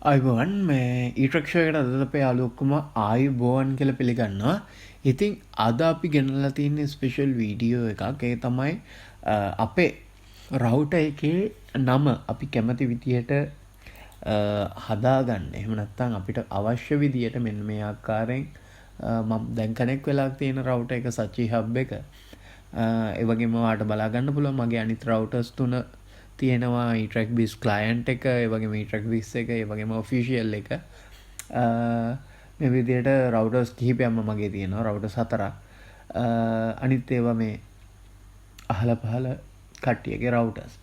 අයිබෝන් මේ ඊට්‍රක්ෂයකට අදද අපේ යාළුවොක්කම ආයුබෝවන් කියලා පිළිගන්නවා. ඉතින් අද අපි ගෙනල්ලා තියෙන ස්පෙෂල් වීඩියෝ එකක්. ඒ තමයි අපේ රවුටර් එකේ නම අපි කැමති විදියට හදාගන්න. එහෙම නැත්නම් අපිට අවශ්‍ය විදියට මෙන්න මේ ආකාරයෙන් මම දැන් කනෙක්ට් වෙලා තියෙන රවුටර් එක සචි හබ් එක. ඒ වගේම ඔයාලට බලා ගන්න පුළුවන් මගේ අනිත් රවුටර්ස් තුන තියෙනවා etracknew client එක, ඒ වගේම etracknew එක, ඒ වගේම official එක. මේ විදිහට routers කිහිපයක්ම මගේ තියෙනවා, routers 4ක්. අනිත් ඒවා මේ අහල පහල කට්ටියගේ routers.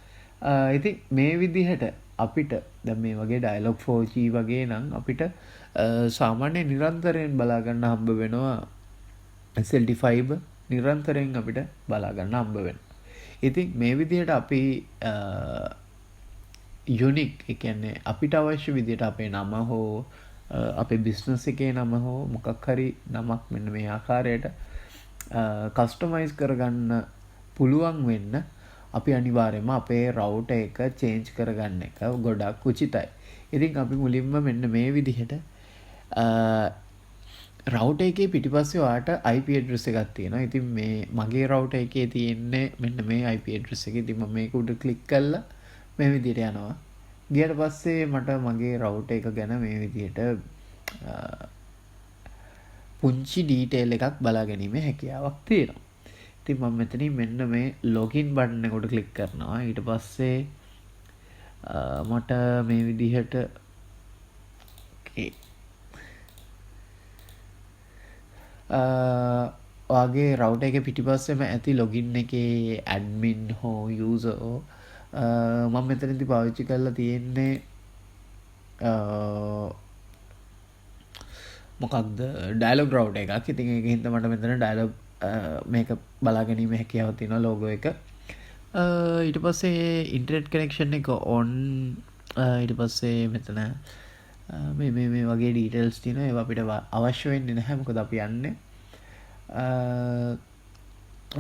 ඉතින් මේ විදිහට අපිට දැන් මේ වගේ dialog 4G වගේ නම් අපිට සාමාන්‍ය නිරන්තරයෙන් බලා ගන්න හම්බ වෙනවා SLT fiber නිරන්තරයෙන් අපිට බලා ගන්න හම්බ වෙනවා. ඉතින් මේ විදිහට අපි යුනික්, ඒ කියන්නේ අපිට අවශ්‍ය විදිහට අපේ නම හෝ අපේ බිස්නස් එකේ නම හෝ මොකක් හරි නමක් මෙන්න මේ ආකාරයට කස්ටමයිස් කරගන්න පුළුවන් වෙන්න අපි අනිවාර්යයෙන්ම අපේ රවුටර් එක චේන්ජ් කරගන්න එක ගොඩක් උචිතයි. ඉතින් අපි මුලින්ම මෙන්න මේ විදිහට රවුටර් එකේ පිටිපස්සේ ඔයාට IP address එකක් තියෙනවා. ඉතින් මේ මගේ රවුටර් එකේ තියෙන්නේ මෙන්න මේ IP address එක. ඉතින් මම මේක උඩ ක්ලික් කළා මේ විදිහට යනවා. ගියට පස්සේ මට මගේ රවුටර් එක ගැන මේ විදිහට පුංචි ඩීටේල් එකක් බලා ගැනීමේ හැකියාවක් තියෙනවා. ඉතින් මම මෙතනින් මෙන්න මේ login බටන් එක උඩ ක්ලික් කරනවා. ඊට පස්සේ මට මේ විදිහට ඔයාගේ රවුටර් එකේ පිටිපස්සෙම ඇති login එකේ admin හෝ user හෝ මම මෙතනදී පාවිච්චි කරලා තියෙන්නේ මොකක්ද dialog router එකක්. ඉතින් ඒකෙන් හින්දා මට මෙතන dialog මේක බලා ගැනීමේ හැකියාව තියෙනවා logo එක. ඊට පස්සේ internet connection එක on. ඊට පස්සේ මෙතන මේ වගේ details තියෙනවා. ඒවා අපිට අවශ්‍ය වෙන්නේ නැහැ. මොකද අපි යන්නේ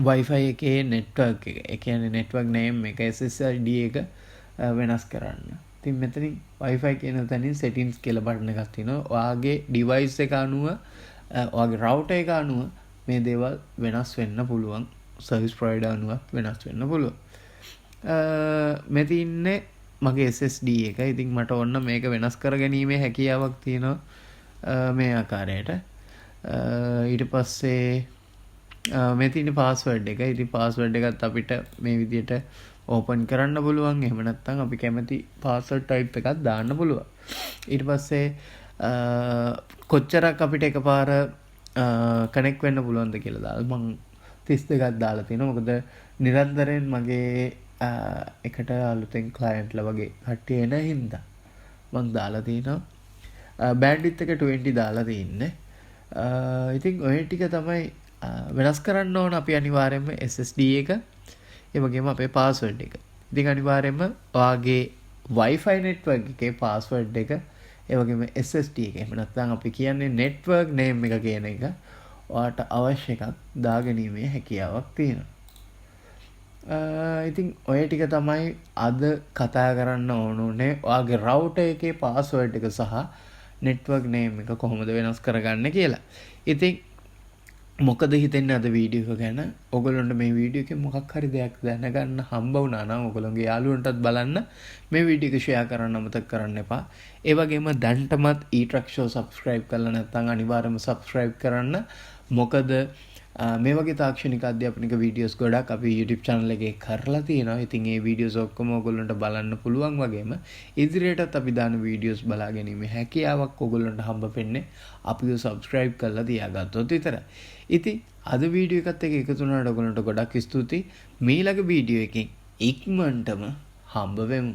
WIFI එකේ network එක. ඒ කියන්නේ network name එක SSID එක වෙනස් කරන්න. ඉතින් මෙතනින් WIFI කියන තැනින් settings කියලා බටන් එකක් තියෙනවා. ඔයාගේ device එක අනුව ඔයාගේ router එක අනුව මේ දේවල් වෙනස් වෙන්න පුළුවන්. service provider අනුව වෙනස් වෙන්න පුළුවන්. මේ තින්නේ මගේ SSD එක. ඉතින් මට ඕන මේක වෙනස් කර ගැනීමේ හැකියාවක් තියෙනවා මේ ආකාරයට. ඊට පස්සේ මේ තියෙන password එක. ඉතින් password එකත් අපිට මේ විදිහට open කරන්න පුළුවන්. එහෙම නැත්නම් අපි කැමති password type එකක් දාන්න පුළුවන්. ඊට පස්සේ කොච්චරක් අපිට එකපාර connect වෙන්න පුළුවන්ද කියලා දාලා මම 32ක් දාලා තිනවා. මොකද නිරන්තරයෙන් මගේ එකට අලුතෙන් ක්ලයන්ට්ලා වගේ කට්ටිය එන හින්දා මම දාලා තිනවා. බෑන්ඩ්විඩ්ත් එක 20 දාලා තින්නේ. ඉතින් ඔය ටික තමයි වෙනස් කරන්න ඕන අපි අනිවාර්යයෙන්ම SSD එක, ඒ වගේම අපේ password එක. ඉතින් අනිවාර්යයෙන්ම ඔයාගේ WiFi network එකේ password එක, ඒ වගේම SSD එක. එහෙම නැත්නම් අපි කියන්නේ network name එක කියන එක ඔයාට අවශ්‍ය එකක් දාගැනීමේ හැකියාවක් තියෙනවා. ඉතින් ඔය ටික තමයි අද කතා කරන්න ඕනුනේ. ඔයාගේ router එකේ password එක සහ network name එක කොහොමද වෙනස් කරගන්නේ කියලා. ඉතින් මොකද හිතෙන්නේ අද වීඩියෝ එක ගැන? ඔයගොල්ලන්ට මේ වීඩියෝ එකේ මොකක් හරි දෙයක් දැනගන්න හම්බ වුණා නම් ඔයගොල්ලන්ගේ යාළුවන්ටත් බලන්න මේ වීඩියෝ එක share කරන්න අමතක කරන්න එපා. ඒ වගේම දැන්ටමත් etrack show subscribe කරලා නැත්නම් අනිවාර්යයෙන්ම subscribe කරන්න. මොකද මේ වගේ තාක්ෂණික අධ්‍යාපනික වීඩියෝස් ගොඩක් අපි YouTube channel එකේ කරලා තියෙනවා. ඉතින් මේ වීඩියෝස් ඔක්කොම ඔයගොල්ලන්ට බලන්න පුළුවන් වගේම ඉදිරියටත් අපි දාන වීඩියෝස් බලා ගැනීම හැකියාවක් ඔයගොල්ලන්ට හම්බ වෙන්නේ අපිව subscribe කරලා තියාගත්තොත් විතරයි. ඉතින් අද වීඩියෝ එකත් එක්ක එකතු වුණාට ඔයගොල්ලන්ට ගොඩක් ස්තුතියි. මීළඟ වීඩියෝ එකකින් ඉක්මනටම හම්බ වෙමු.